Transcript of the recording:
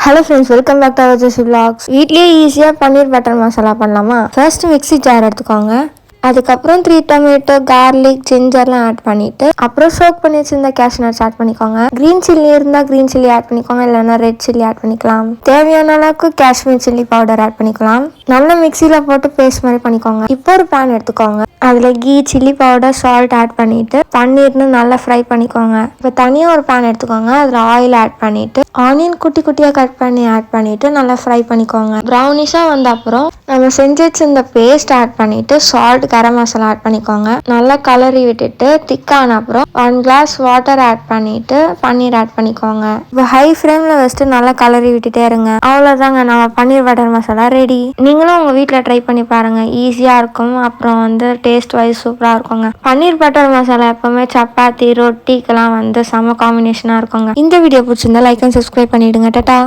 Hello friends, welcome back to our Jesse Vlogs. வீட்லயே ஈஸியா பன்னீர் butter masala பண்ணலாமா? ஃபர்ஸ்ட் மிக்ஸி ஜார் எடுத்துக்கோங்க. அதுக்கப்புறம் 3 டொமேட்டோ, கார்லிக், ஜிஞ்சர்லாம் ஆட் பண்ணிட்டு அப்புறம் சோக் பண்ணி வச்சிருந்த கேஷ்யூ நட்ஸ் ஆட் பண்ணிக்கோங்க. கிரீன் சில்லி இருந்தா கிரீன் சில்லி ஆட் பண்ணிக்கோங்க, இல்லைன்னா ரெட் சில்லி ஆட் பண்ணிக்கலாம். தேவையான அளவுக்கு காஷ்மீர் சில்லி பவுடர் ஆட் பண்ணிக்கலாம். நல்லா மிக்சியில போட்டு பேஸ்ட் மாதிரி பண்ணிக்கோங்க. இப்போ ஒரு பேன் எடுத்துக்கோங்க. அதுல ghee, chilli powder, salt add பண்ணிட்டு பன்னீர்னு நல்லா ஃப்ரை பண்ணிக்கோங்க. இப்போ தனியா ஒரு பேன் எடுத்துக்கோங்க. அதுல ஆயில் ஆட் பண்ணிட்டு ஆனியன் குட்டி குட்டியா கட் பண்ணி ஆட் பண்ணிட்டு நல்லா ஃப்ரை பண்ணிக்கோங்க. ப்ரௌனிஷா வந்த அப்புறம் நம்ம செஞ்சு வச்சிருந்த பேஸ்ட் ஆட் பண்ணிட்டு சால்ட், கரம் மசாலா ஆட் பண்ணிக்கோங்க. நல்லா கலரி விட்டுட்டு திக்கான அப்புறம் 1 கிளாஸ் வாட்டர் ஆட் பண்ணிட்டு பன்னீர் ஆட் பண்ணிக்கோங்க. இப்போ ஹை ஃப்ளேம்ல வச்சுட்டு நல்லா கலரி விட்டுட்டே இருங்க. அவ்வளோதாங்க, நம்ம பன்னீர் பட்டர் மசாலா ரெடி. நீங்களும் உங்க வீட்டில் ட்ரை பண்ணி பாருங்க, ஈஸியா இருக்கும். அப்புறம் டேஸ்ட் வைஸ் சூப்பரா இருக்குங்க. பன்னீர் பட்டர் மசாலா எப்பவுமே சப்பாத்தி, ரொட்டிக்கெல்லாம் செம காம்பினேஷனா இருக்குங்க. இந்த வீடியோ பிடிச்சிருந்தா லைக் அண்ட் சப்ஸ்கிரைப் பண்ணிடுங்க. டாடா.